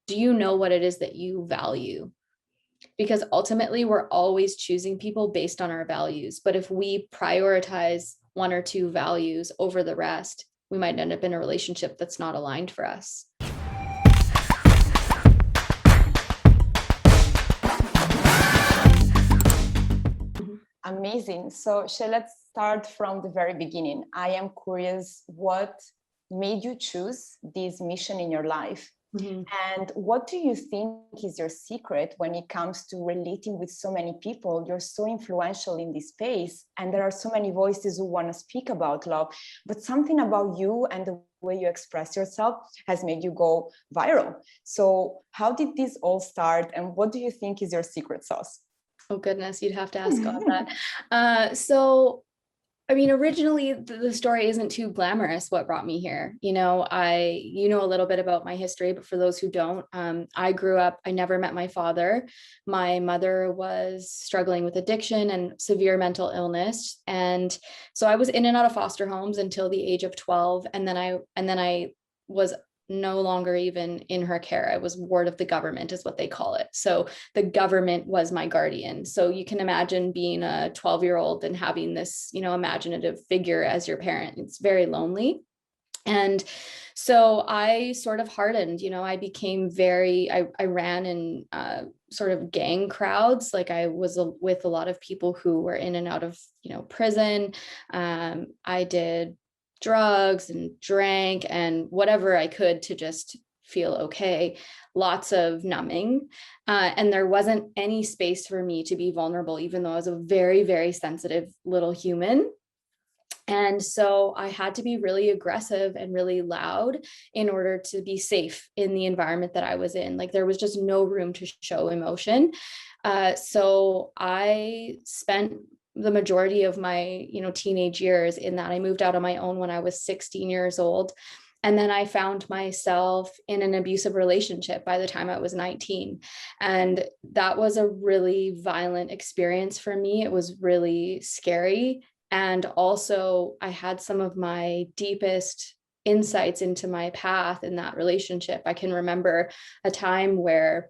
do you know what it is that you value? Because ultimately we're always choosing people based on our values. But if we prioritize one or two values over the rest, we might end up in a relationship that's not aligned for us. Amazing. So let's start from the very beginning. I am curious, what made you choose this mission in your life? Mm-hmm. And what do you think is your secret when it comes to relating with so many people? You're so influential in this space, and there are so many voices who want to speak about love, but something about you and the way you express yourself has made you go viral. So how did this all start, and what do you think is your secret sauce? Oh goodness, you'd have to ask God that. So, I mean, originally the story isn't too glamorous. What brought me here? You know a little bit about my history, but for those who don't, I grew up, I never met my father. My mother was struggling with addiction and severe mental illness. And so I was in and out of foster homes until the age of 12. And then I was no longer even in her care. I was ward of the government is what they call it. So the government was my guardian. So you can imagine being a 12-year-old and having this, imaginative figure as your parent. It's very lonely. And so I sort of hardened, I became I ran in sort of gang crowds. Like I was with a lot of people who were in and out of, prison. I did drugs and drank and whatever I could to just feel okay. Lots of numbing. And there wasn't any space for me to be vulnerable, even though I was a very, very sensitive little human. And so I had to be really aggressive and really loud in order to be safe in the environment that I was in. Like there was just no room to show emotion. So I spent the majority of my, teenage years in that. I moved out on my own when I was 16 years old. And then I found myself in an abusive relationship by the time I was 19. And that was a really violent experience for me. It was really scary. And also I had some of my deepest insights into my path in that relationship. I can remember a time where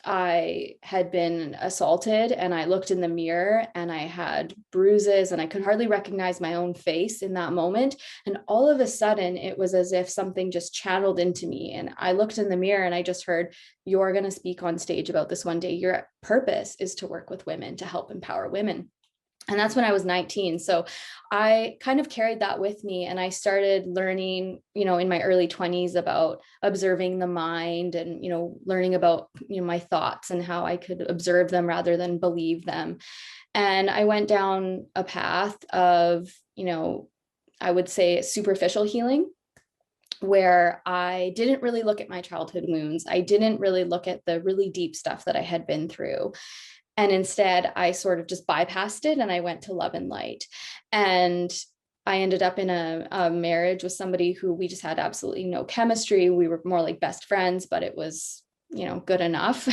I had been assaulted and I looked in the mirror and I had bruises and I could hardly recognize my own face in that moment. And all of a sudden it was as if something just channeled into me. And I looked in the mirror and I just heard, "You're going to speak on stage about this one day. Your purpose is to work with women, to help empower women." And that's when I was 19. So I kind of carried that with me. And I started learning, in my early 20s about observing the mind and, learning about, my thoughts and how I could observe them rather than believe them. And I went down a path of, I would say superficial healing, where I didn't really look at my childhood wounds. I didn't really look at the really deep stuff that I had been through. And instead, I sort of just bypassed it and I went to love and light. And I ended up in a marriage with somebody who we just had absolutely no chemistry. We were more like best friends, but it was, good enough.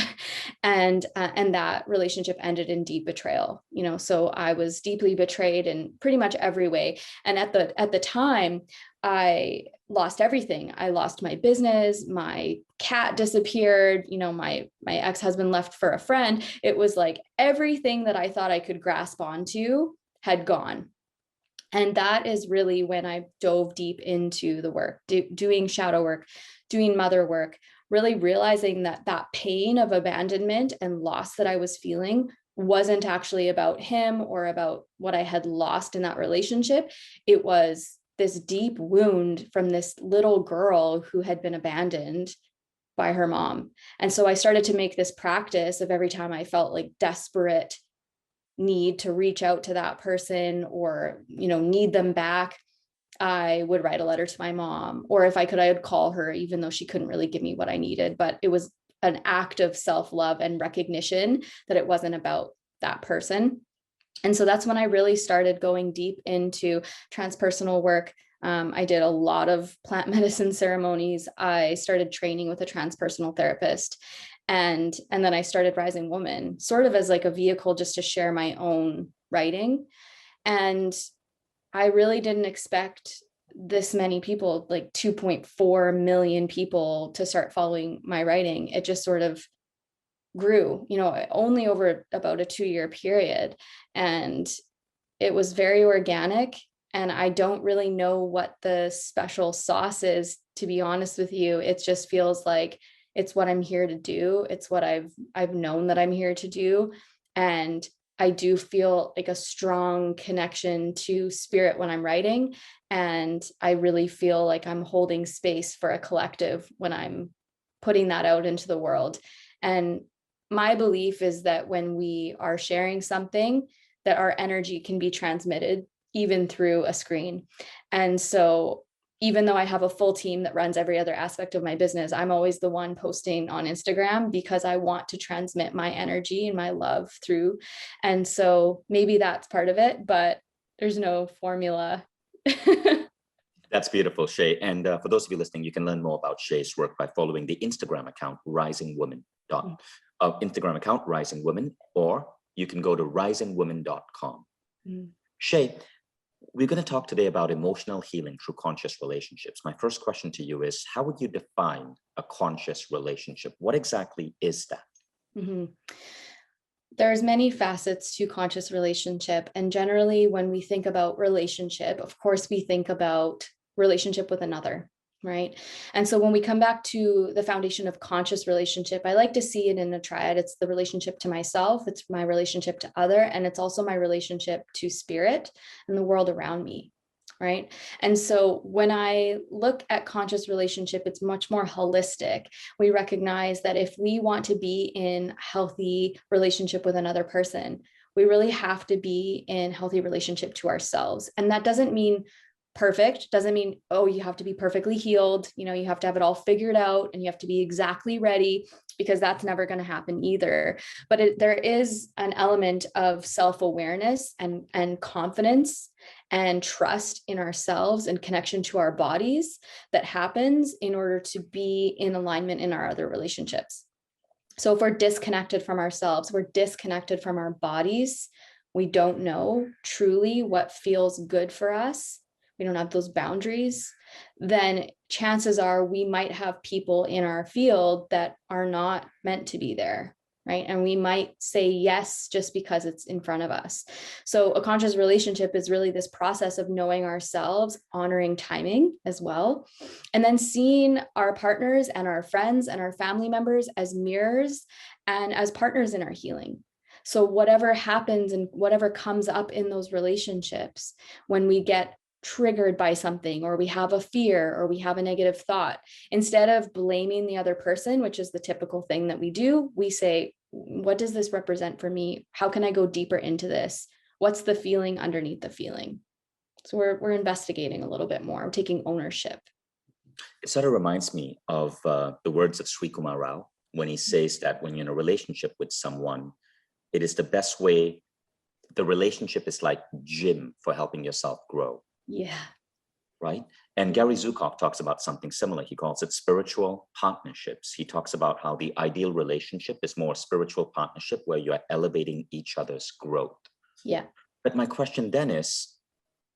And that relationship ended in deep betrayal. So I was deeply betrayed in pretty much every way. And at the time, I lost everything. I lost my business, my cat disappeared, my ex-husband left for a friend. It was like everything that I thought I could grasp onto had gone. And that is really when I dove deep into the work, doing shadow work, doing mother work, really realizing that pain of abandonment and loss that I was feeling wasn't actually about him or about what I had lost in that relationship. It was this deep wound from this little girl who had been abandoned by her mom. And so I started to make this practice of every time I felt like desperate need to reach out to that person or, need them back, I would write a letter to my mom, or if I could, I would call her, even though she couldn't really give me what I needed. But it was an act of self-love and recognition that it wasn't about that person. And so that's when I really started going deep into transpersonal work. I did a lot of plant medicine ceremonies. I started training with a transpersonal therapist. And then I started Rising Woman, sort of as like a vehicle just to share my own writing. And I really didn't expect this many people, like 2.4 million people, to start following my writing. It just sort of grew, only over about a 2-year period. And it was very organic. And I don't really know what the special sauce is, to be honest with you. It just feels like it's what I'm here to do. It's what I've known that I'm here to do. And I do feel like a strong connection to spirit when I'm writing. And I really feel like I'm holding space for a collective when I'm putting that out into the world. And my belief is that when we are sharing something, that our energy can be transmitted even through a screen. And so even though I have a full team that runs every other aspect of my business, I'm always the one posting on Instagram because I want to transmit my energy and my love through. And so maybe that's part of it, but there's no formula. That's beautiful, Shay. And for those of you listening, you can learn more about Shay's work by following the Instagram account, Instagram account, Rising Women, or you can go to risingwomen.com. Shay, we're going to talk today about emotional healing through conscious relationships. My first question to you is, how would you define a conscious relationship? What exactly is that? There's many facets to conscious relationship. And generally, when we think about relationship, of course, we think about relationship with another, right? And so when we come back to the foundation of conscious relationship, I like to see it in a triad. It's the relationship to myself, it's my relationship to other, and it's also my relationship to spirit and the world around me, right? And so when I look at conscious relationship, it's much more holistic. We recognize that if we want to be in healthy relationship with another person, we really have to be in healthy relationship to ourselves. And that doesn't mean perfect, doesn't mean, oh, you have to be perfectly healed, you have to have it all figured out and you have to be exactly ready, because that's never going to happen either. But there is an element of self-awareness and confidence and trust in ourselves and connection to our bodies that happens in order to be in alignment in our other relationships. So if we're disconnected from ourselves, we're disconnected from our bodies, we don't know truly what feels good for us, we don't have those boundaries, then chances are we might have people in our field that are not meant to be there, right? And we might say yes just because it's in front of us. So a conscious relationship is really this process of knowing ourselves, honoring timing as well, and then seeing our partners and our friends and our family members as mirrors and as partners in our healing. So whatever happens and whatever comes up in those relationships, when we get triggered by something, or we have a fear, or we have a negative thought, instead of blaming the other person, which is the typical thing that we do, we say, what does this represent for me? How can I go deeper into this? What's the feeling underneath the feeling? So we're investigating a little bit more. I'm taking ownership. It sort of reminds me of the words of Sri Kumar Rao when he says that when you're in a relationship with someone, it is the best way. The relationship is like gym for helping yourself grow. Yeah. Right. And Gary Zukov talks about something similar. He calls it spiritual partnerships. He talks about how the ideal relationship is more a spiritual partnership where you're elevating each other's growth. Yeah. But my question then is,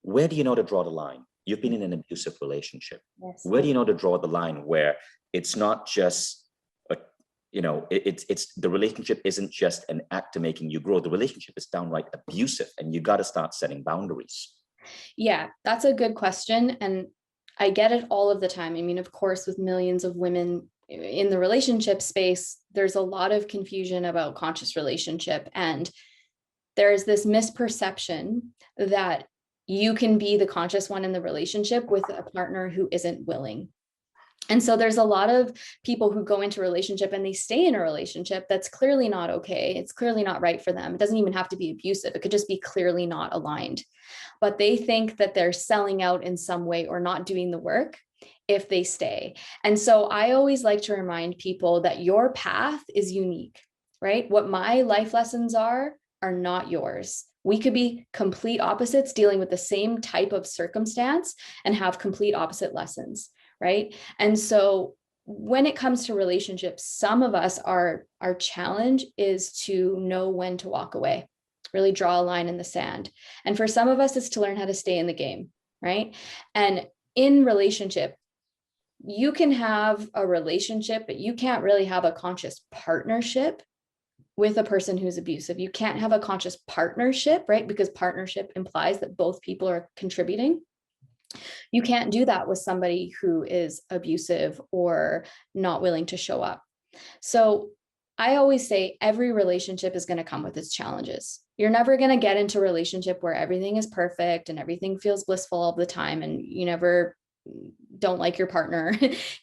where do you know to draw the line? You've been in an abusive relationship. Yes. Where do you know to draw the line where it's not just it's the relationship isn't just an act to making you grow. The relationship is downright abusive, and you got to start setting boundaries. Yeah, that's a good question. And I get it all of the time. I mean, of course, with millions of women in the relationship space, there's a lot of confusion about conscious relationship. And there's this misperception that you can be the conscious one in the relationship with a partner who isn't willing. And so there's a lot of people who go into a relationship and they stay in a relationship that's clearly not okay. It's clearly not right for them. It doesn't even have to be abusive. It could just be clearly not aligned. But they think that they're selling out in some way or not doing the work if they stay. And so I always like to remind people that your path is unique, right? What my life lessons are not yours. We could be complete opposites dealing with the same type of circumstance and have complete opposite lessons. Right. And so when it comes to relationships, some of us, our challenge is to know when to walk away, really draw a line in the sand. And for some of us, it's to learn how to stay in the game. Right. And in relationship, you can have a relationship, but you can't really have a conscious partnership with a person who's abusive. You can't have a conscious partnership, right? Because partnership implies that both people are contributing. You can't do that with somebody who is abusive or not willing to show up. So I always say every relationship is going to come with its challenges. You're never going to get into a relationship where everything is perfect and everything feels blissful all the time and you never don't like your partner.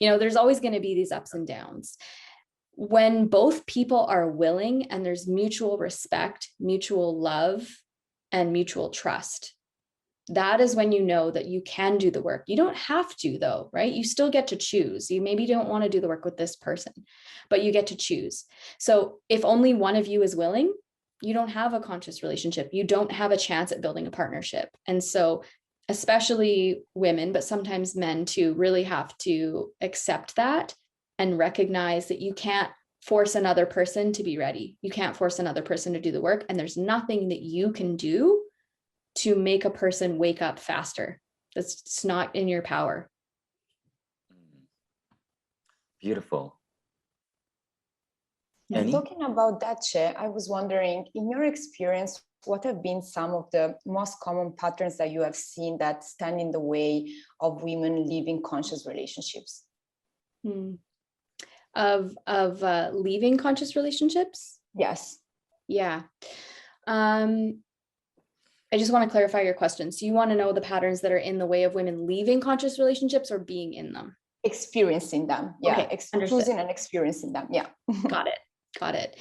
There's always going to be these ups and downs. When both people are willing and there's mutual respect, mutual love, and mutual trust, that is when you know that you can do the work. You don't have to, though, right? You still get to choose. You maybe don't want to do the work with this person, but you get to choose. So if only one of you is willing, you don't have a conscious relationship. You don't have a chance at building a partnership. And so especially women, but sometimes men too, really have to accept that and recognize that you can't force another person to be ready. You can't force another person to do the work. And there's nothing that you can do to make a person wake up faster. It's not in your power. Beautiful. And talking about that, She, I was wondering, in your experience, what have been some of the most common patterns that you have seen that stand in the way of women living conscious relationships? Of leaving conscious relationships? Yes. Yeah. I just want to clarify your question. So you want to know the patterns that are in the way of women leaving conscious relationships or being in them? Experiencing them. Yeah. Okay, choosing and experiencing them. Yeah. Got it.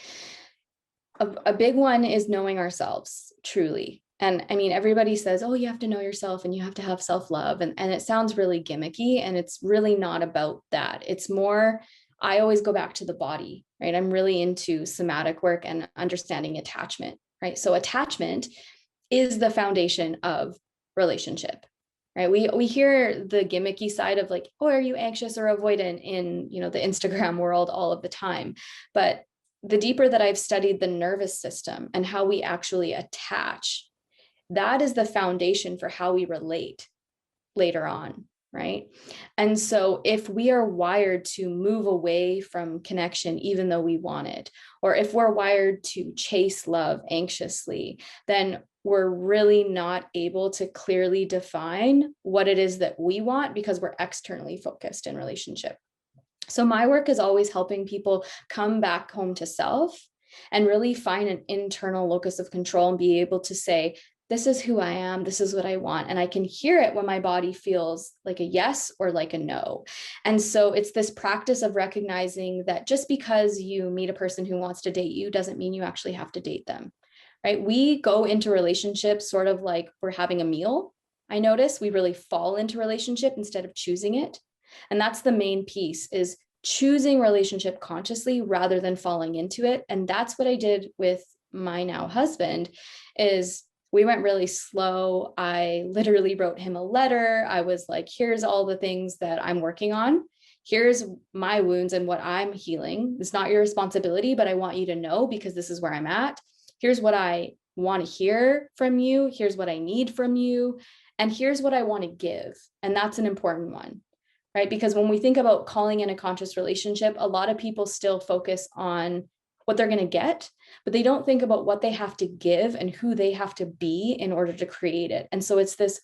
A big one is knowing ourselves truly. And I mean, everybody says, oh, you have to know yourself and you have to have self-love. And it sounds really gimmicky, and it's really not about that. It's more, I always go back to the body, right? I'm really into somatic work and understanding attachment, right? So attachment is the foundation of relationship, right? We hear the gimmicky side of like, oh, are you anxious or avoidant in, the Instagram world all of the time. But the deeper that I've studied the nervous system and how we actually attach, that is the foundation for how we relate later on, right? And so if we are wired to move away from connection, even though we want it, or if we're wired to chase love anxiously, then we're really not able to clearly define what it is that we want because we're externally focused in relationship. So my work is always helping people come back home to self and really find an internal locus of control and be able to say, this is who I am, this is what I want. And I can hear it when my body feels like a yes or like a no. And so it's this practice of recognizing that just because you meet a person who wants to date you doesn't mean you actually have to date them, right? We go into relationships sort of like we're having a meal. I notice we really fall into relationship instead of choosing it. And that's the main piece, is choosing relationship consciously rather than falling into it. And that's what I did with my now husband. Is we went really slow. I literally wrote him a letter. I was like, here's all the things that I'm working on. Here's my wounds and what I'm healing. It's not your responsibility, but I want you to know because this is where I'm at. Here's what I want to hear from you. Here's what I need from you. And here's what I want to give. And that's an important one, right? Because when we think about calling in a conscious relationship, a lot of people still focus on what they're going to get, but they don't think about what they have to give and who they have to be in order to create it. And so it's this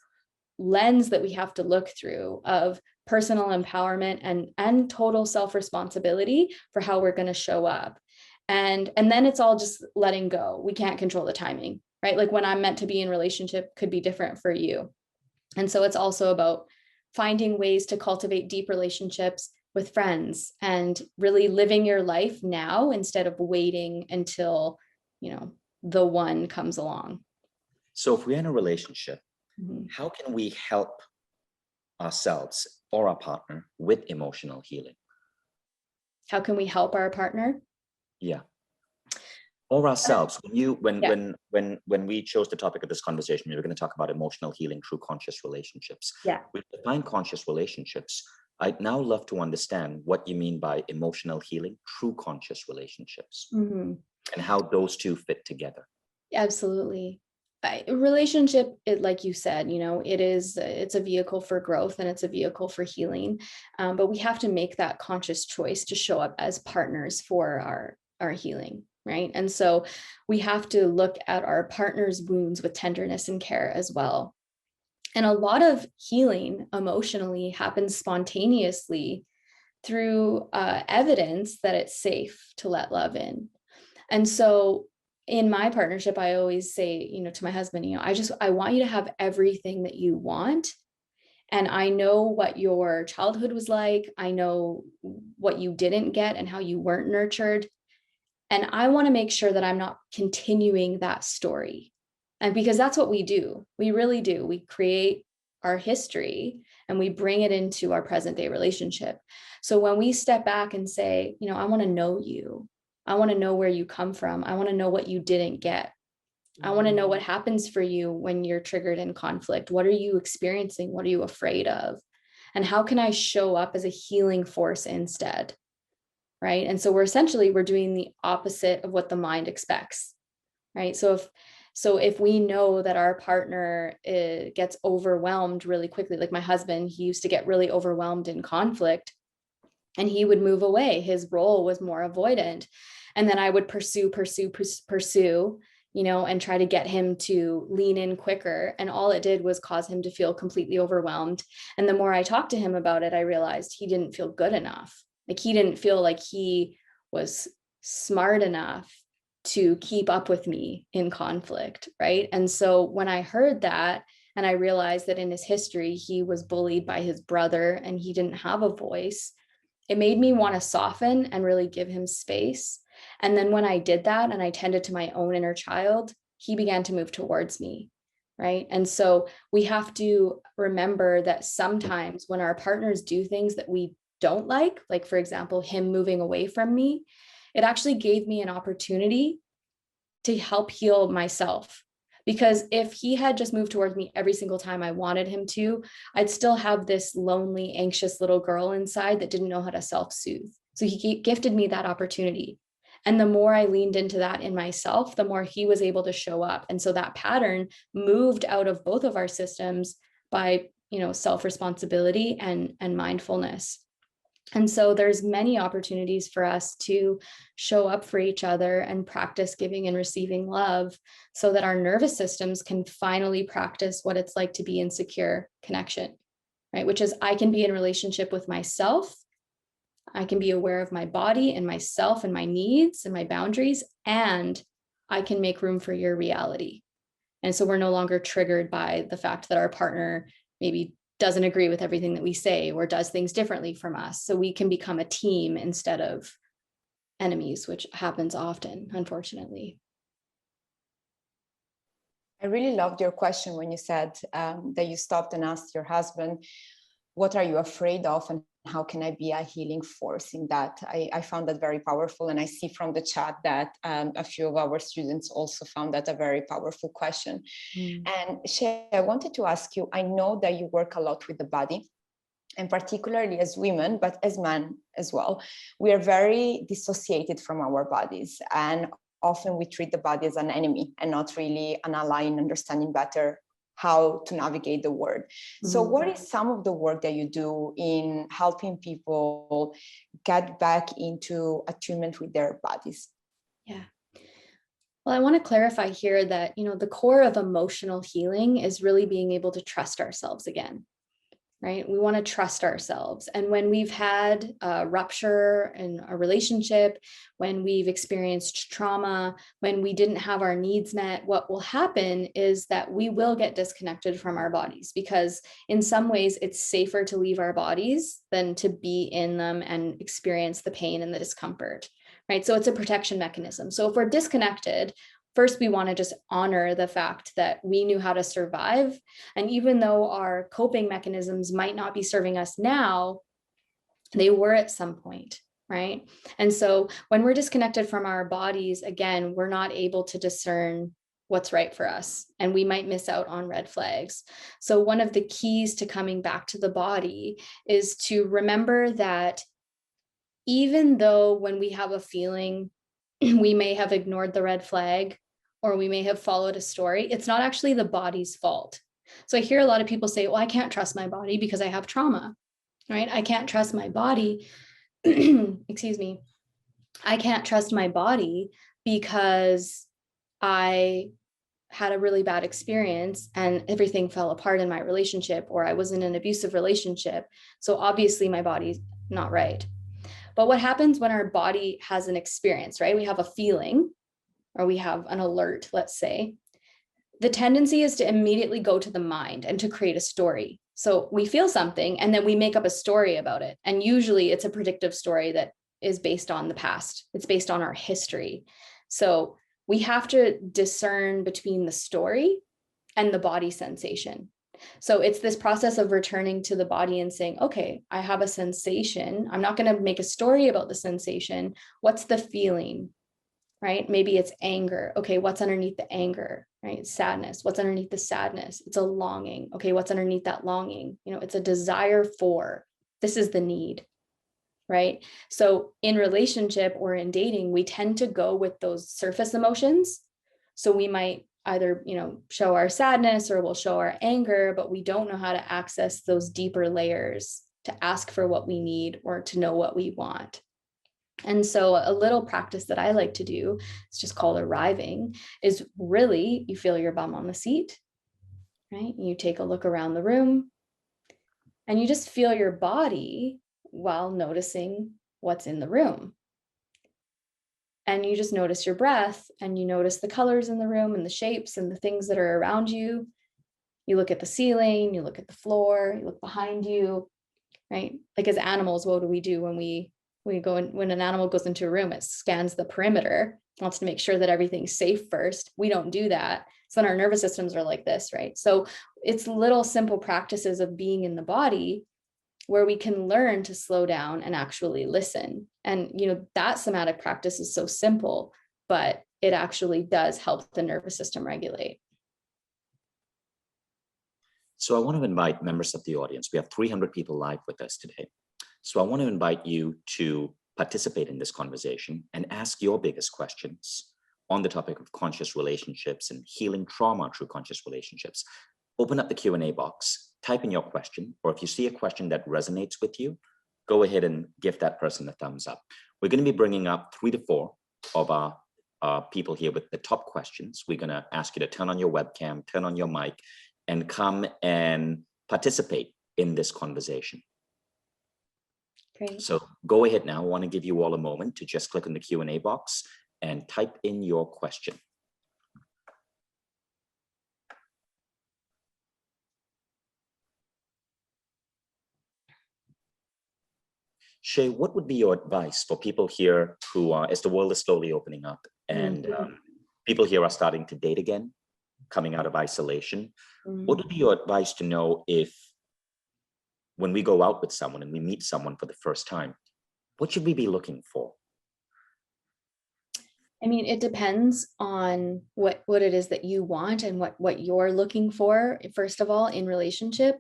lens that we have to look through of personal empowerment and total self-responsibility for how we're going to show up. And then it's all just letting go. We can't control the timing, right? Like when I'm meant to be in relationship could be different for you. And so it's also about finding ways to cultivate deep relationships with friends and really living your life now instead of waiting until, the one comes along. So if we're in a relationship, how can we help ourselves or our partner with emotional healing? How can we help our partner? Yeah. Or ourselves. When we chose the topic of this conversation, we were going to talk about emotional healing through conscious relationships. Yeah. We define conscious relationships. I'd now love to understand what you mean by emotional healing through conscious relationships and how those two fit together. Absolutely. relationship, like you said, it's a vehicle for growth and it's a vehicle for healing. But we have to make that conscious choice to show up as partners for our healing. Right. And so we have to look at our partner's wounds with tenderness and care as well. And a lot of healing emotionally happens spontaneously through evidence that it's safe to let love in. And so in my partnership, I always say, to my husband, I want you to have everything that you want. And I know what your childhood was like. I know what you didn't get and how you weren't nurtured. And I want to make sure that I'm not continuing that story. And because that's what we do. We really do. We create our history and we bring it into our present day relationship. So when we step back and say, I want to know you, I want to know where you come from, I want to know what you didn't get, I want to know what happens for you when you're triggered in conflict. What are you experiencing? What are you afraid of? And how can I show up as a healing force instead? Right. And so we're doing the opposite of what the mind expects. Right. So if we know that our partner gets overwhelmed really quickly, like my husband, he used to get really overwhelmed in conflict and he would move away. His role was more avoidant. And then I would pursue, and try to get him to lean in quicker. And all it did was cause him to feel completely overwhelmed. And the more I talked to him about it, I realized he didn't feel good enough. Like he didn't feel like he was smart enough to keep up with me in conflict, right? And so when I heard that, and I realized that in his history, he was bullied by his brother and he didn't have a voice, it made me want to soften and really give him space. And then when I did that and I tended to my own inner child, he began to move towards me, right? And so we have to remember that sometimes when our partners do things that we don't like for example, him moving away from me, it actually gave me an opportunity to help heal myself. Because if he had just moved towards me every single time I wanted him to, I'd still have this lonely, anxious little girl inside that didn't know how to self-soothe. So he gifted me that opportunity. And the more I leaned into that in myself, the more he was able to show up. And so that pattern moved out of both of our systems by, self-responsibility and mindfulness. And so there's many opportunities for us to show up for each other and practice giving and receiving love so that our nervous systems can finally practice what it's like to be in secure connection, right? Which is I can be in relationship with myself. I can be aware of my body and myself and my needs and my boundaries, and I can make room for your reality. And so we're no longer triggered by the fact that our partner maybe doesn't agree with everything that we say or does things differently from us. So we can become a team instead of enemies, which happens often, unfortunately. I really loved your question when you said that you stopped and asked your husband, what are you afraid of and how can I be a healing force in that? I found that very powerful. And I see from the chat that a few of our students also found that a very powerful question. And Shay, I wanted to ask you, I know that you work a lot with the body, and particularly as women, but as men as well, we are very dissociated from our bodies. And often we treat the body as an enemy and not really an ally in understanding better how to navigate the world. So what is some of the work that you do in helping people get back into attunement with their bodies? Yeah. Well, I want to clarify here that, the core of emotional healing is really being able to trust ourselves again, right? We want to trust ourselves. And when we've had a rupture in a relationship, when we've experienced trauma, when we didn't have our needs met, what will happen is that we will get disconnected from our bodies, because in some ways it's safer to leave our bodies than to be in them and experience the pain and the discomfort, right? So it's a protection mechanism. So if we're disconnected, first, we want to just honor the fact that we knew how to survive. And even though our coping mechanisms might not be serving us now, they were at some point, right? And so when we're disconnected from our bodies, again, we're not able to discern what's right for us, and we might miss out on red flags. So one of the keys to coming back to the body is to remember that even though when we have a feeling, we may have ignored the red flag, or we may have followed a story, it's not actually the body's fault. So I hear a lot of people say, well, I can't trust my body because I have trauma, right? I can't trust my body. Excuse me. I can't trust my body because I had a really bad experience and everything fell apart in my relationship, or I was in an abusive relationship. So obviously my body's not right. But what happens when our body has an experience, right? We have a feeling or we have an alert, let's say. The tendency is to immediately go to the mind and to create a story. So we feel something and then we make up a story about it. And usually it's a predictive story that is based on the past. It's based on our history. So we have to discern between the story and the body sensation. So it's this process of returning to the body and saying, okay, I have a sensation. I'm not going to make a story about the sensation. What's the feeling, right? Maybe it's anger. Okay, what's underneath the anger, right? Sadness. What's underneath the sadness? It's a longing. Okay, what's underneath that longing? It's a desire for, this is the need, right? So in relationship or in dating, we tend to go with those surface emotions. So we might either, show our sadness or we'll show our anger, but we don't know how to access those deeper layers to ask for what we need or to know what we want. And so a little practice that I like to do, it's just called arriving, is really you feel your bum on the seat, right? You take a look around the room and you just feel your body while noticing what's in the room. And you just notice your breath and you notice the colors in the room and the shapes and the things that are around you. You look at the ceiling, you look at the floor, you look behind you, right? Like as animals, what do we do when we go in, when an animal goes into a room, it scans the perimeter, wants to make sure that everything's safe first. We don't do that. So then our nervous systems are like this, right? So it's little simple practices of being in the body where we can learn to slow down and actually listen. And, that somatic practice is so simple, but it actually does help the nervous system regulate. So I want to invite members of the audience. We have 300 people live with us today. So I want to invite you to participate in this conversation and ask your biggest questions on the topic of conscious relationships and healing trauma through conscious relationships. Open up the Q&A box, type in your question, or if you see a question that resonates with you, go ahead and give that person a thumbs up. We're going to be bringing up 3 to 4 of our people here with the top questions. We're going to ask you to turn on your webcam, turn on your mic, and come and participate in this conversation. Great. So go ahead now. I want to give you all a moment to just click on the Q&A box and type in your question. Shay, what would be your advice for people here who are, as the world is slowly opening up and people here are starting to date again, coming out of isolation? What would be your advice to know if, when we go out with someone and we meet someone for the first time, what should we be looking for? I mean, it depends on what it is that you want and what you're looking for, first of all, in relationship.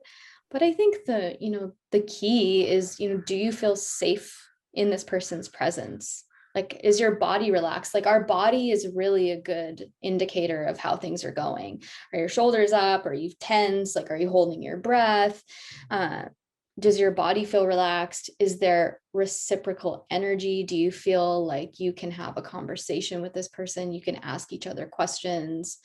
But I think the key is, do you feel safe in this person's presence? Like, is your body relaxed? Like, our body is really a good indicator of how things are going. Are your shoulders up? Are you tense? Like, are you holding your breath? Does your body feel relaxed? Is there reciprocal energy? Do you feel like you can have a conversation with this person? You can ask each other questions.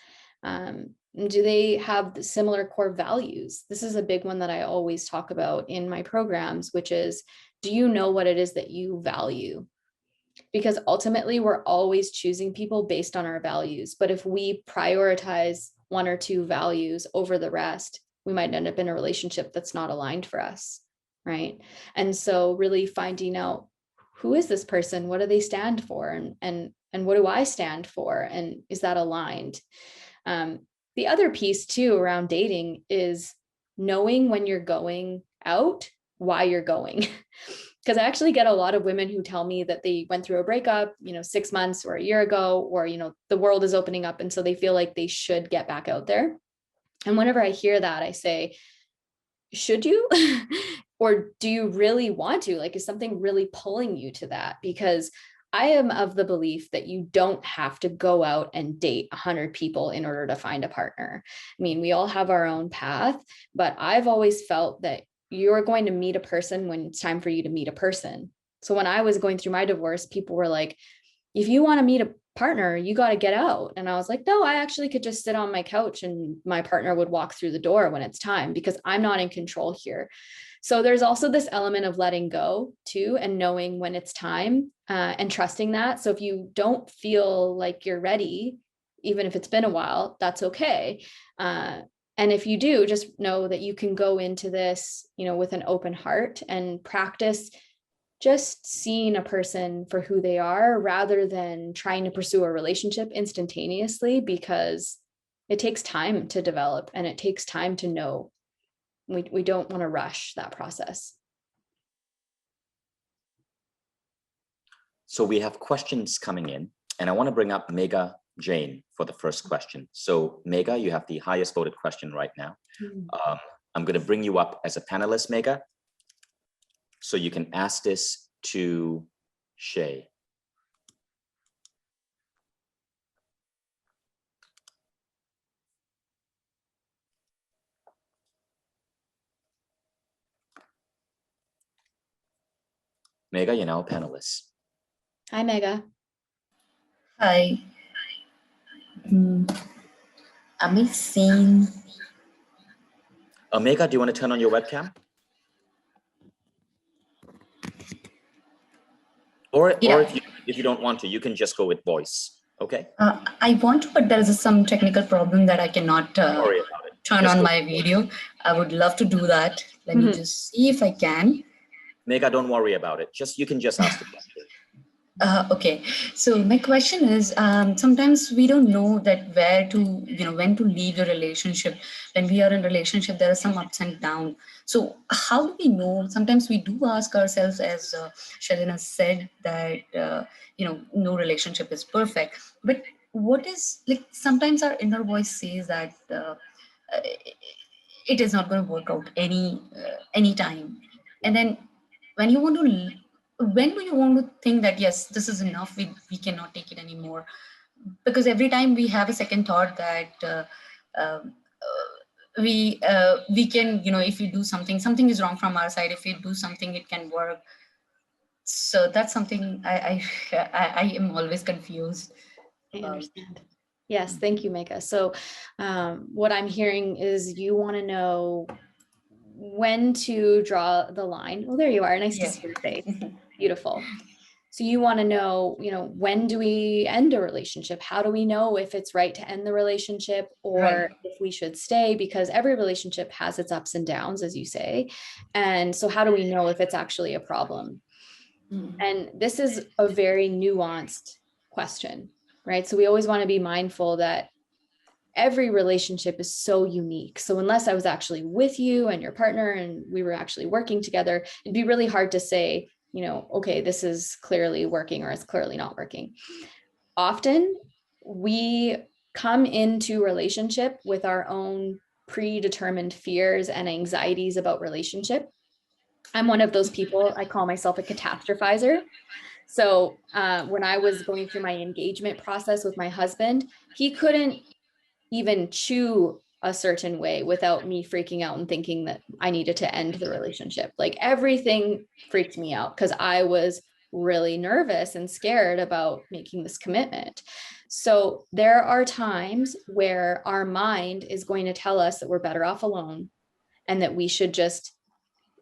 Do they have similar core values? This is a big one that I always talk about in my programs, which is, do you know what it is that you value? Because ultimately we're always choosing people based on our values. But if we prioritize 1 or 2 values over the rest, we might end up in a relationship that's not aligned for us, right? And so really finding out, who is this person? What do they stand for? And what do I stand for? And is that aligned? The other piece too around dating is knowing when you're going out, why you're going. Because I actually get a lot of women who tell me that they went through a breakup, 6 months or a year ago, or, the world is opening up. And so they feel like they should get back out there. And whenever I hear that, I say, should you? Or do you really want to? Like, is something really pulling you to that? Because I am of the belief that you don't have to go out and date 100 people in order to find a partner. I mean, we all have our own path, but I've always felt that you're going to meet a person when it's time for you to meet a person. So when I was going through my divorce, people were like, if you want to meet a partner, you got to get out. And I was like, no, I actually could just sit on my couch and my partner would walk through the door when it's time, because I'm not in control here. So there's also this element of letting go too, and knowing when it's time, and trusting that. So if you don't feel like you're ready, even if it's been a while, that's okay. And if you do, just know that you can go into this, with an open heart and practice just seeing a person for who they are rather than trying to pursue a relationship instantaneously, because it takes time to develop and it takes time to know. We don't want to rush that process. So we have questions coming in, and I want to bring up Megha Jane for the first question. So Megha, you have the highest voted question right now. I'm going to bring you up as a panelist, Megha, so you can ask this to Shay. Megha, you're now a panelist. Hi, Megha. Hi. Am I seen? Megha, do you want to turn on your webcam? Or if you don't want to, you can just go with voice. Okay. I want to, but there is some technical problem that I cannot turn on my video. I would love to do that. Let me just see if I can. Megha, don't worry about it. You can just ask the question. Okay, so my question is, sometimes we don't know that when to leave the relationship. When we are in relationship, there are some ups and downs. So how do we know? Sometimes we do ask ourselves, as Sheleana said, that, no relationship is perfect. But what is, like, sometimes our inner voice says that it is not going to work out any time. And then when you want to when do you want to think that, yes, this is enough, we cannot take it anymore? Because every time we have a second thought that we can, if we do something is wrong from our side. If we do something, it can work. So that's something I am always confused I about. understand. Yes, thank you, Megha. So what I'm hearing is you want to know when to draw the line. Oh, there you are. Nice to see your face. Beautiful. So you want to know, when do we end a relationship? How do we know if it's right to end the relationship or if we should stay? Because every relationship has its ups and downs, as you say. And so how do we know if it's actually a problem? And this is a very nuanced question, right? So we always want to be mindful that every relationship is so unique. So unless I was actually with you and your partner and we were actually working together, it'd be really hard to say, okay, this is clearly working or it's clearly not working. Often we come into relationship with our own predetermined fears and anxieties about relationship. I'm one of those people. I call myself a catastrophizer. So when I was going through my engagement process with my husband, he couldn't even chew a certain way without me freaking out and thinking that I needed to end the relationship. Like everything freaked me out because I was really nervous and scared about making this commitment. So there are times where our mind is going to tell us that we're better off alone and that we should just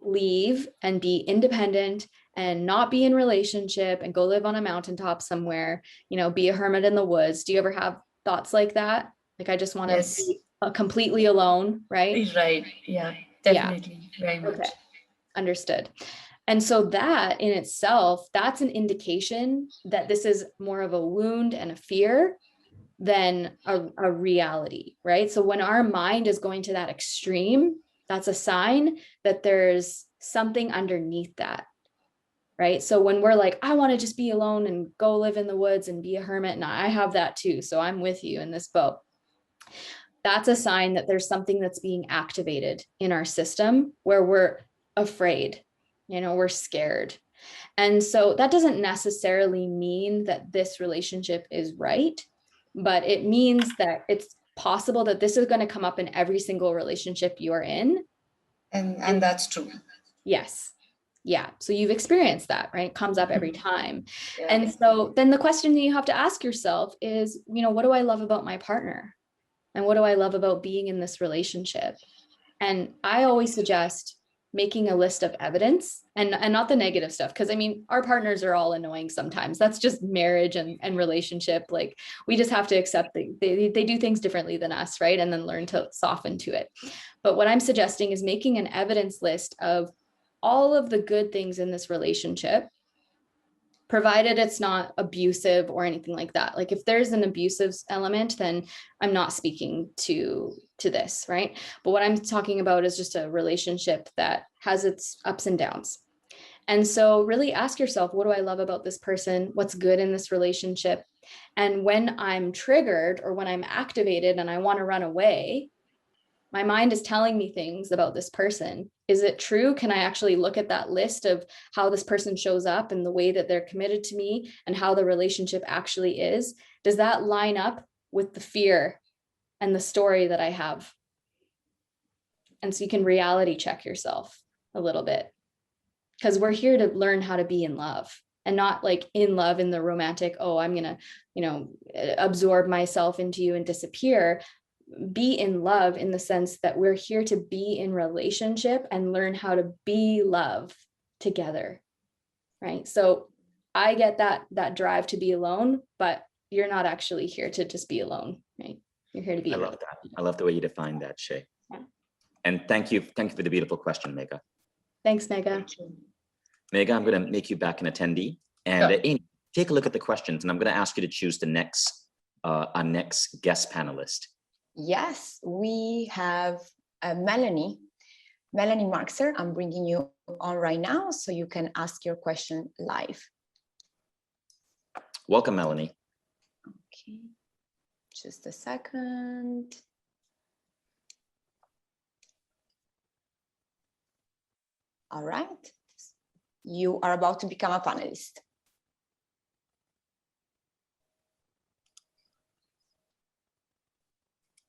leave and be independent and not be in relationship and go live on a mountaintop somewhere, be a hermit in the woods. Do you ever have thoughts like that? Like, I just want to be completely alone, right? Right. Yeah, definitely. Yeah. Very much. Okay. Understood. And so that in itself, that's an indication that this is more of a wound and a fear than a reality, right? So when our mind is going to that extreme, that's a sign that there's something underneath that, right? So when we're like, I want to just be alone and go live in the woods and be a hermit, and I have that too, so I'm with you in this boat. That's a sign that there's something that's being activated in our system where we're afraid, we're scared. And so that doesn't necessarily mean that this relationship is right, but it means that it's possible that this is going to come up in every single relationship you are in. And that's true. Yes. Yeah. So you've experienced that, right? It comes up every time. Yeah. And so then the question that you have to ask yourself is, what do I love about my partner? And what do I love about being in this relationship? And I always suggest making a list of evidence and not the negative stuff. Because our partners are all annoying sometimes. That's just marriage and relationship. Like, we just have to accept that they do things differently than us, right? And then learn to soften to it. But what I'm suggesting is making an evidence list of all of the good things in this relationship, provided it's not abusive or anything like that. Like, if there's an abusive element, then I'm not speaking to this, right? But what I'm talking about is just a relationship that has its ups and downs. And so really ask yourself, what do I love about this person? What's good in this relationship? And when I'm triggered or when I'm activated and I want to run away, my mind is telling me things about this person. Is it true? Can I actually look at that list of how this person shows up and the way that they're committed to me and how the relationship actually is? Does that line up with the fear and the story that I have? And so you can reality check yourself a little bit, because we're here to learn how to be in love, and not like in love in the romantic, oh, I'm going to, absorb myself into you and disappear. Be in love in the sense that we're here to be in relationship and learn how to be love together, right? So I get that drive to be alone, but you're not actually here to just be alone, right? You're here to be. I love that. I love the way you define that, Shay. Yeah. And thank you for the beautiful question, Megha. Thanks, Megha. Megha, I'm going to make you back an attendee, and Amy, take a look at the questions, and I'm going to ask you to choose the next our next guest panelist. Yes, we have Melanie Marxer. I'm bringing you on right now so you can ask your question live. Welcome, Melanie. Okay, just a second. All right, you are about to become a panelist.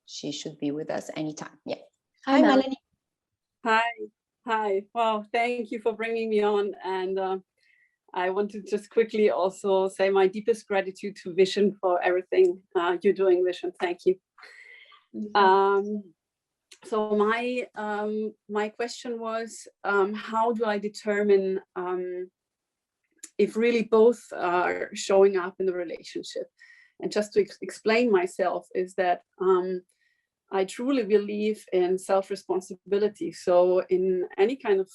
She should be with us anytime. Yeah. Hi, Melanie. Hi. Well, thank you for bringing me on. And I want to just quickly also say my deepest gratitude to Vishen for everything you're doing, Vishen. Thank you. So my question was, how do I determine if really both are showing up in the relationship? And just to explain myself is that I truly believe in self-responsibility. So in any kind of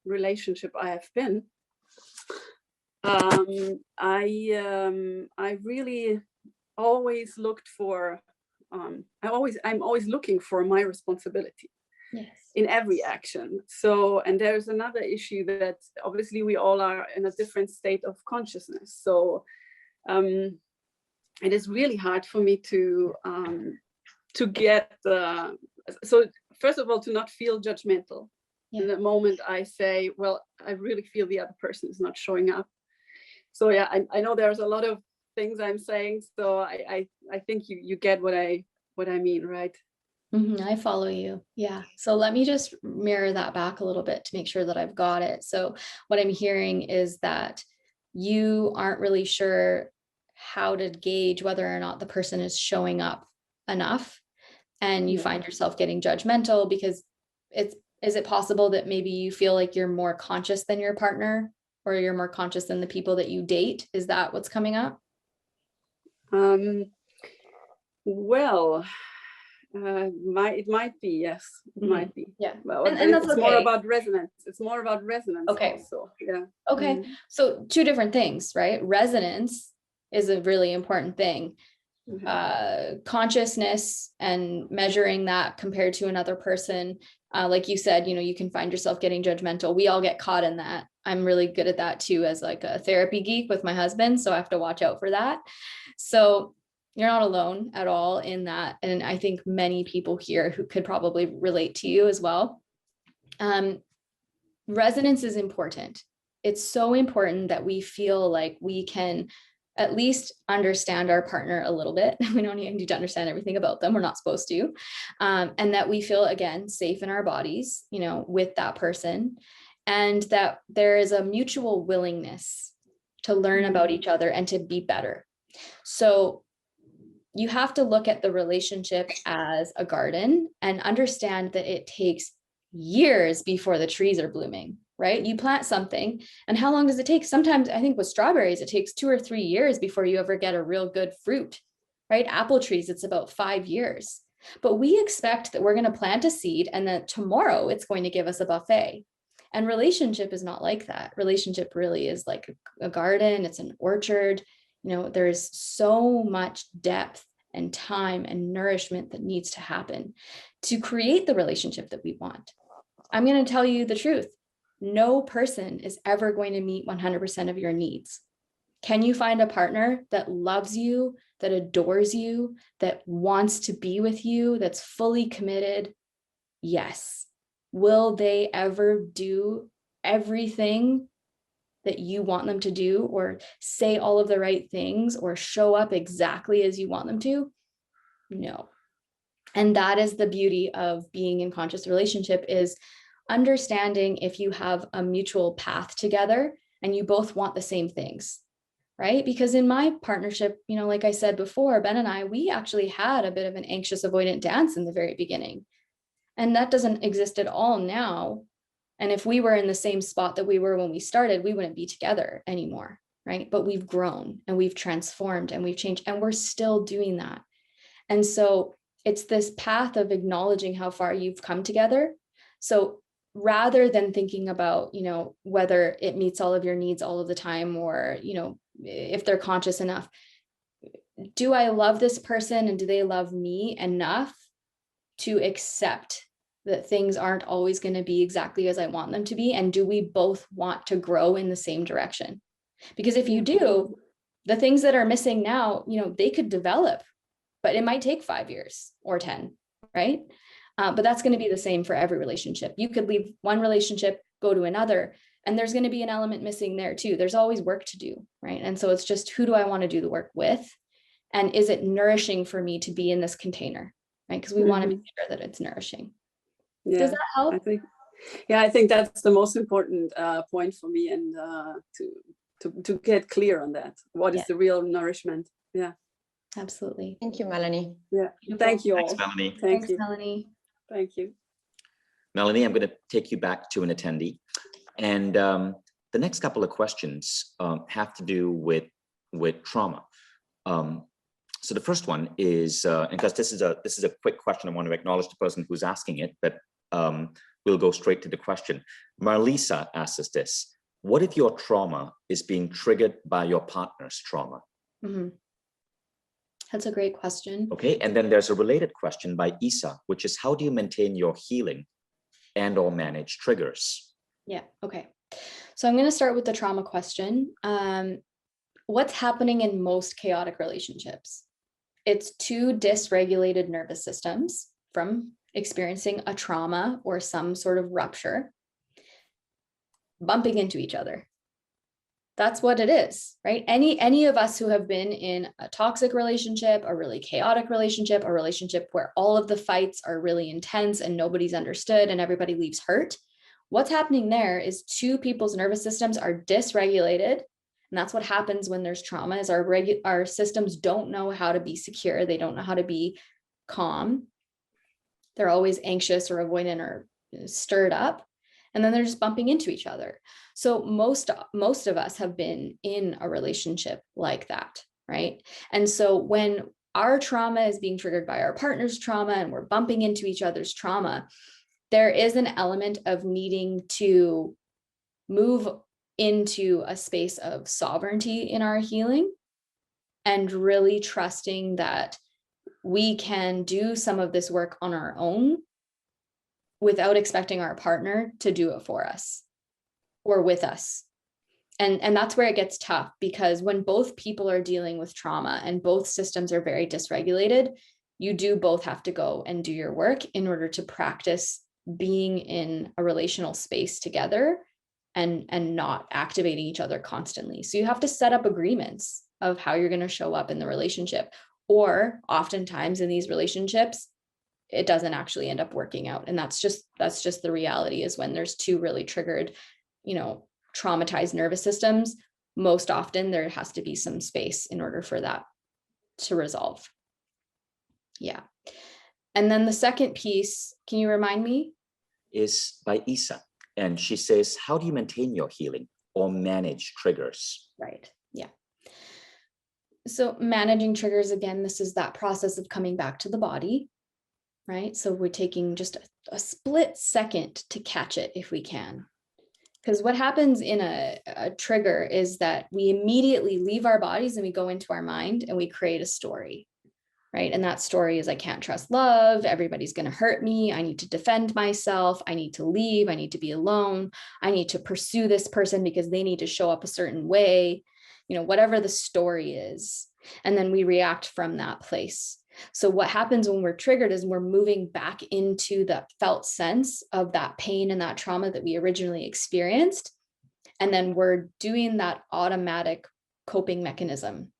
relationship I have been, I really always looked for, I'm always looking for my responsibility. Yes. In every action. So, and there's another issue that obviously we all are in a different state of consciousness. So it is really hard for me to get so first of all, to not feel judgmental. In the moment I say, well, I really feel the other person is not showing up. So yeah, I know there's a lot of things I'm saying, so I think you get what I mean, right? Mm-hmm, I follow you. Yeah. So let me just mirror that back a little bit to make sure that I've got it. So what I'm hearing is that you aren't really sure how to gauge whether or not the person is showing up enough, and you find yourself getting judgmental because is it possible that maybe you feel like you're more conscious than your partner, or you're more conscious than the people that you date? Is that what's coming up? Well, it might be, yes, it might be. Yeah. Well, and that's it's okay. more about resonance. It's more about resonance. Okay. Also. Yeah. Okay. So two different things, right? Resonance is a really important thing. Consciousness and measuring that compared to another person. Like you said, you can find yourself getting judgmental. We all get caught in that. I'm really good at that too, as like a therapy geek with my husband. So I have to watch out for that. So you're not alone at all in that. And I think many people here who could probably relate to you as well. Resonance is important. it's so important that we feel like we can at least understand our partner a little bit. We don't need to understand everything about them. We're not supposed to. And that we feel, again, safe in our bodies, you know, with that person. And that there is a mutual willingness to learn about each other and to be better. So you have to look at the relationship as a garden and understand that it takes years before the trees are blooming, right? You plant something, and how long does it take? Sometimes I think with strawberries, it takes 2 or 3 years before you ever get a real good fruit, right? Apple trees, it's about 5 years. But we expect that we're going to plant a seed and that tomorrow it's going to give us a buffet. And relationship is not like that. Relationship really is like a garden, it's an orchard. You know, there's so much depth and time and nourishment that needs to happen to create the relationship that we want. I'm going to tell you the truth. No person is ever going to meet 100% of your needs. Can you find a partner that loves you, that adores you, that wants to be with you, that's fully committed? Yes. Will they ever do everything that you want them to do, or say all of the right things, or show up exactly as you want them to? No. And that is the beauty of being in conscious relationship, is understanding if you have a mutual path together and you both want the same things, right? Because in my partnership, you know, like I said before, Ben and I, we actually had a bit of an anxious avoidant dance in the very beginning. And that doesn't exist at all now. And if we were in the same spot that we were when we started, we wouldn't be together anymore, right? But we've grown and we've transformed and we've changed, and we're still doing that. And so it's this path of acknowledging how far you've come together. So rather than thinking about, you know, whether it meets all of your needs all of the time, or, you know, if they're conscious enough, do I love this person and do they love me enough to accept that things aren't always going to be exactly as I want them to be? And do we both want to grow in the same direction? Because if you do, the things that are missing now, you know, they could develop, but it might take 5 years or 10, right? But that's going to be the same for every relationship. You could leave one relationship, go to another, and there's going to be an element missing there too. There's always work to do, right? And so it's just, who do I want to do the work with? And is it nourishing for me to be in this container, right? Because we want to make sure that it's nourishing. Yeah, does that help? I think that's the most important point for me, and to get clear on that. What is the real nourishment? Yeah, absolutely. Thank you, Melanie. Yeah, thank you all. Thanks, Melanie. Thanks, Melanie. Thank you. Melanie, I'm going to take you back to an attendee. And the next couple of questions have to do with trauma. So the first one is, because this is a quick question, I want to acknowledge the person who's asking it, but we'll go straight to the question. Marlisa asks us this: what if your trauma is being triggered by your partner's trauma? Mm-hmm. That's a great question. Okay, and then there's a related question by Isa, which is, how do you maintain your healing and or manage triggers? Yeah, okay. So I'm going to start with the trauma question. What's happening in most chaotic relationships? It's two dysregulated nervous systems from experiencing a trauma or some sort of rupture bumping into each other. That's what it is, right? Any of us who have been in a toxic relationship, a really chaotic relationship, a relationship where all of the fights are really intense and nobody's understood and everybody leaves hurt, what's happening there is two people's nervous systems are dysregulated. And that's what happens when there's trauma, is our systems don't know how to be secure. They don't know how to be calm. They're always anxious or avoidant or stirred up. And then they're just bumping into each other. So most of us have been in a relationship like that, right? And so when our trauma is being triggered by our partner's trauma and we're bumping into each other's trauma, there is an element of needing to move into a space of sovereignty in our healing and really trusting that we can do some of this work on our own without expecting our partner to do it for us or with us. And that's where it gets tough, because when both people are dealing with trauma and both systems are very dysregulated, you do both have to go and do your work in order to practice being in a relational space together and not activating each other constantly. So you have to set up agreements of how you're going to show up in the relationship. Or oftentimes in these relationships, it doesn't actually end up working out. And that's just the reality, is when there's two really triggered, traumatized nervous systems, most often there has to be some space in order for that to resolve. Yeah. And then the second piece, can you remind me? Is by Isa. And she says, how do you maintain your healing or manage triggers? Right. Yeah. So managing triggers, again, this is that process of coming back to the body, right? So we're taking just a split second to catch it if we can. Because what happens in a trigger is that we immediately leave our bodies and we go into our mind and we create a story, right? And that story is, I can't trust love. Everybody's going to hurt me. I need to defend myself. I need to leave. I need to be alone. I need to pursue this person because they need to show up a certain way, whatever the story is. And then we react from that place. So what happens when we're triggered is we're moving back into the felt sense of that pain and that trauma that we originally experienced. And then we're doing that automatic coping mechanism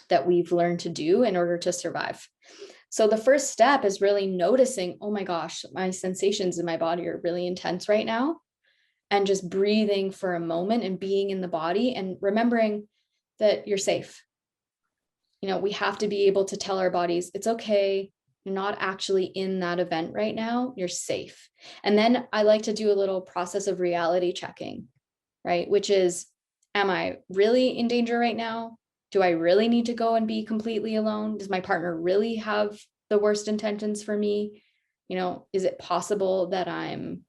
that we've learned to do in order to survive. So the first step is really noticing, oh my gosh, my sensations in my body are really intense right now. And just breathing for a moment and being in the body and remembering that you're safe. We have to be able to tell our bodies, it's okay. You're not actually in that event right now. You're safe. And then I like to do a little process of reality checking, right? Which is, am I really in danger right now? Do I really need to go and be completely alone? Does my partner really have the worst intentions for me? Is it possible that I'm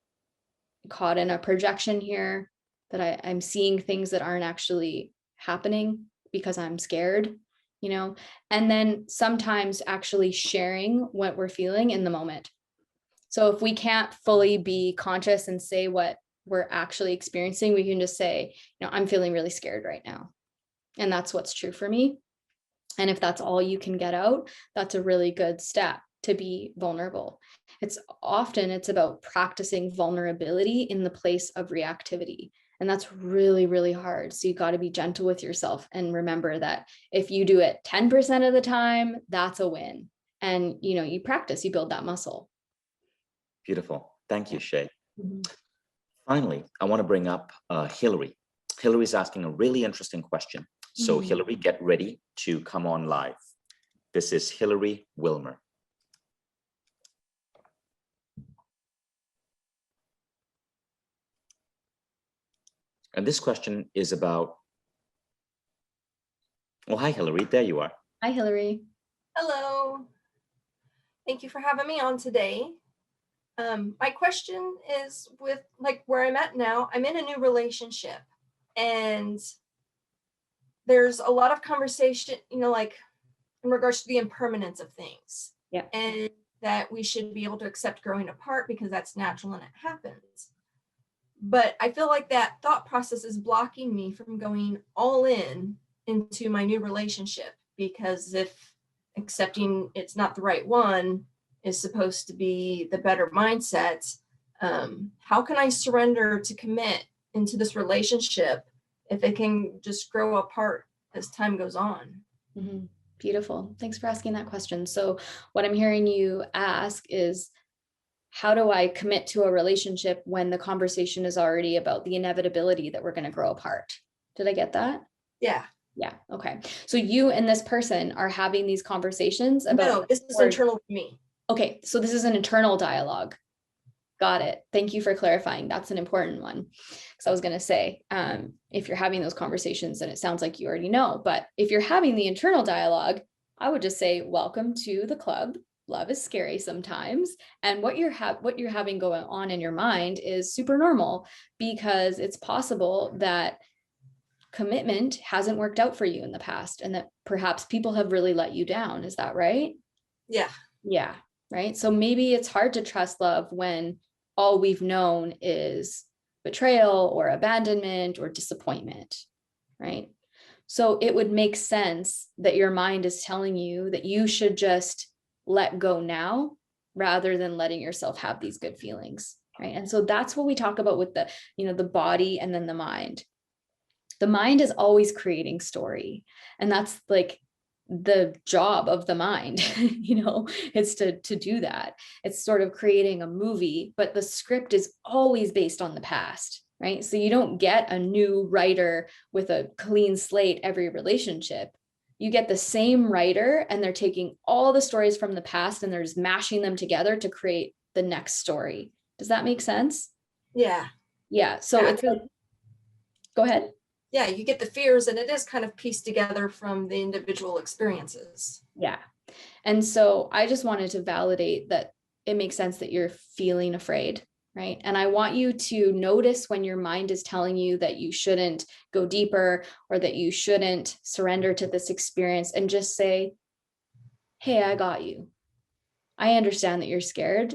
caught in a projection here, that I'm seeing things that aren't actually happening because I'm scared? And then sometimes actually sharing what we're feeling in the moment. So if we can't fully be conscious and say what we're actually experiencing, we can just say, I'm feeling really scared right now. And that's what's true for me. And if that's all you can get out, that's a really good step to be vulnerable. It's about practicing vulnerability in the place of reactivity. And that's really, really hard. So you got to be gentle with yourself and remember that if you do it 10% of the time, that's a win. And, you practice, you build that muscle. Beautiful. Thank you, Shay. Mm-hmm. Finally, I want to bring up Hillary. Hillary's asking a really interesting question. So Hillary, get ready to come on live. This is Hillary Wilmer. And this question is about, well, hi, Hillary, there you are. Hi, Hillary. Hello. Thank you for having me on today. My question is with where I'm at now, I'm in a new relationship and there's a lot of conversation, in regards to the impermanence of things. Yeah. And that we should be able to accept growing apart because that's natural and it happens. But I feel like that thought process is blocking me from going all in into my new relationship, because if accepting it's not the right one is supposed to be the better mindset, how can I surrender to commit into this relationship if it can just grow apart as time goes on? Mm-hmm. Beautiful. Thanks for asking that question. So what I'm hearing you ask is, how do I commit to a relationship when the conversation is already about the inevitability that we're going to grow apart? Did I get that? Yeah. Yeah. Okay. So you and this person are having these conversations about— No, this is internal to me. Okay. So this is an internal dialogue. Got it. Thank you for clarifying. That's an important one. Because I was going to say, if you're having those conversations, then it sounds like you already know. But if you're having the internal dialogue, I would just say, welcome to the club. Love is scary sometimes. And what you're having going on in your mind is super normal, because it's possible that commitment hasn't worked out for you in the past and that perhaps people have really let you down. Is that right? Yeah. Yeah. Right. So maybe it's hard to trust love when all we've known is betrayal or abandonment or disappointment. Right. So it would make sense that your mind is telling you that you should just let go now rather than letting yourself have these good feelings. right? And so that's what we talk about with the, the body and then the mind. The mind is always creating story. And that's like the job of the mind, it's to do that. It's sort of creating a movie, but the script is always based on the past, right? So you don't get a new writer with a clean slate every relationship. You get the same writer and they're taking all the stories from the past and they're just mashing them together to create the next story. Does that make sense? Yeah. Yeah. So it's like, go ahead. Yeah, you get the fears and it is kind of pieced together from the individual experiences. Yeah. And so I just wanted to validate that it makes sense that you're feeling afraid, right? And I want you to notice when your mind is telling you that you shouldn't go deeper or that you shouldn't surrender to this experience, and just say, hey, I got you. I understand that you're scared.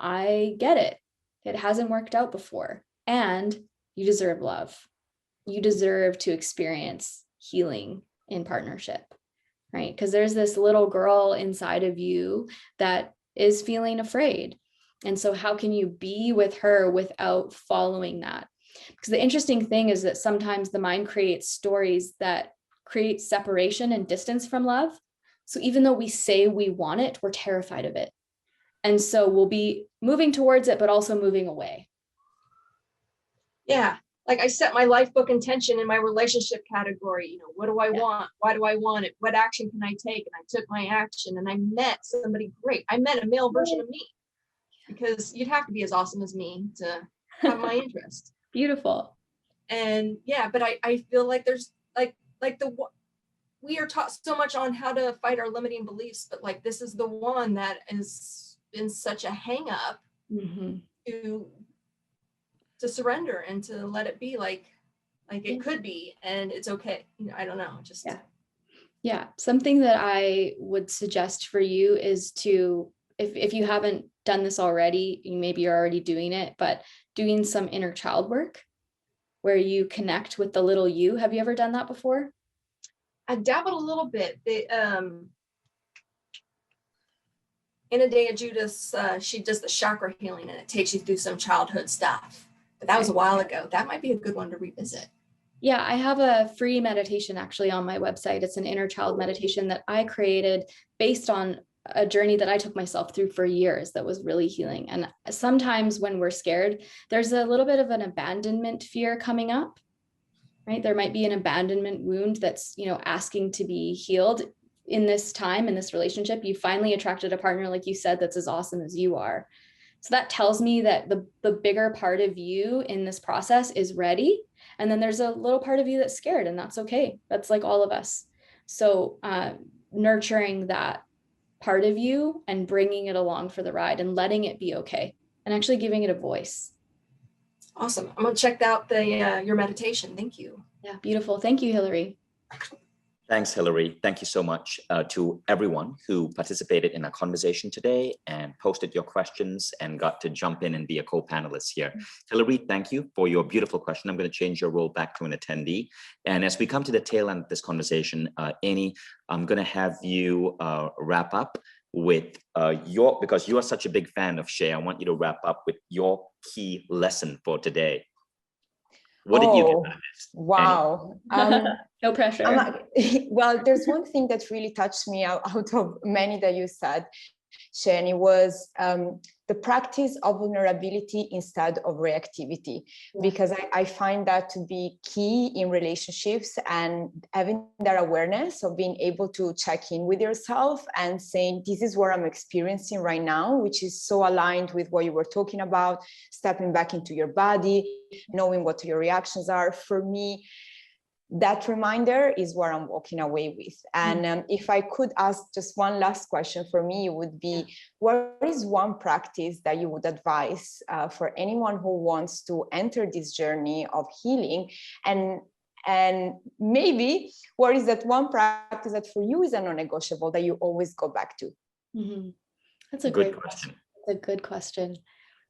I get it. It hasn't worked out before, and you deserve love. You deserve to experience healing in partnership, right? Because there's this little girl inside of you that is feeling afraid. And so how can you be with her without following that? Because the interesting thing is that sometimes the mind creates stories that create separation and distance from love. So even though we say we want it, we're terrified of it. And so we'll be moving towards it, but also moving away. Yeah. Like I set my life book intention in my relationship category. What do I want? Why do I want it? What action can I take? And I took my action and I met somebody great. I met a male version of me, because you'd have to be as awesome as me to have my interest. Beautiful. And yeah, but I feel like there's we are taught so much on how to fight our limiting beliefs, but like this is the one that has been such a hang up to surrender and to let it be like it could be, and it's okay. I don't know, just yeah. Something that I would suggest for you is to, if you haven't done this already, maybe you're already doing it, but doing some inner child work where you connect with the little you. Have you ever done that before? I dabbled a little bit. In a day of Judas, she does the chakra healing and it takes you through some childhood stuff. But that was a while ago. That might be a good one to revisit. Yeah, I have a free meditation actually on my website. It's an inner child meditation that I created based on a journey that I took myself through for years that was really healing. And sometimes when we're scared, there's a little bit of an abandonment fear coming up, right? There might be an abandonment wound that's, asking to be healed. In this time, in this relationship, you finally attracted a partner, like you said, that's as awesome as you are. So that tells me that the bigger part of you in this process is ready. And then there's a little part of you that's scared, and that's okay. That's like all of us. So nurturing that part of you and bringing it along for the ride and letting it be okay and actually giving it a voice. Awesome. I'm going to check out your meditation. Thank you. Yeah, beautiful. Thank you, Hillary. Thanks, Hillary. Thank you so much to everyone who participated in our conversation today and posted your questions and got to jump in and be a co-panelist here. Hillary, thank you for your beautiful question. I'm going to change your role back to an attendee. And as we come to the tail end of this conversation, Annie, I'm going to have you wrap up with because you are such a big fan of Shay, I want you to wrap up with your key lesson for today. What did you get out of this? Wow. No pressure. Well, there's one thing that really touched me out of many that you said, Shay, and it was the practice of vulnerability instead of reactivity, because I find that to be key in relationships, and having that awareness of being able to check in with yourself and saying, this is what I'm experiencing right now, which is so aligned with what you were talking about, stepping back into your body, knowing what your reactions are. For me, that reminder is what I'm walking away with. And if I could ask just one last question for me, it would be, what is one practice that you would advise for anyone who wants to enter this journey of healing? And maybe what is that one practice that for you is a non-negotiable that you always go back to? That's a great question. That's a good question.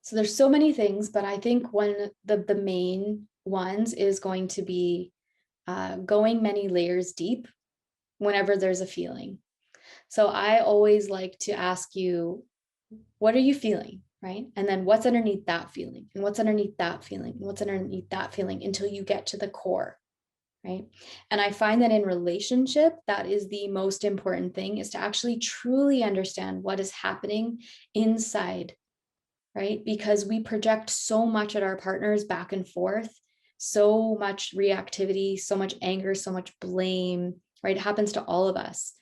So there's so many things, but I think one of the main ones is going to be going many layers deep whenever there's a feeling. So I always like to ask you, what are you feeling? right? And then what's underneath that feeling, and what's underneath that feeling, and what's underneath that feeling, until you get to the core, right? And I find that in relationship, that is the most important thing, is to actually truly understand what is happening inside, right? Because we project so much at our partners back and forth, so much reactivity, so much anger, so much blame, right? It happens to all of us.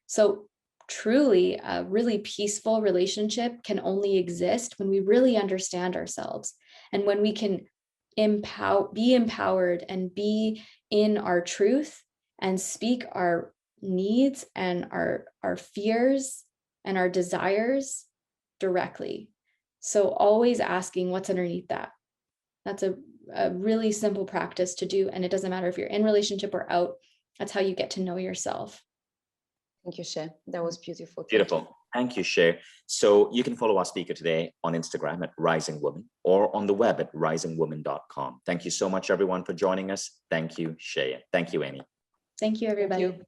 So truly, a really peaceful relationship can only exist when we really understand ourselves, and when we can be empowered and be in our truth and speak our needs and our fears and our desires directly. So always asking what's underneath that. That's a really simple practice to do. And it doesn't matter if you're in relationship or out. That's how you get to know yourself. Thank you, She. That was beautiful. Beautiful. Thank you, She. So you can follow our speaker today on Instagram at Rising Woman, or on the web at risingwoman.com. Thank you so much, everyone, for joining us. Thank you, She. Thank you, Amy. Thank you, everybody. Thank you.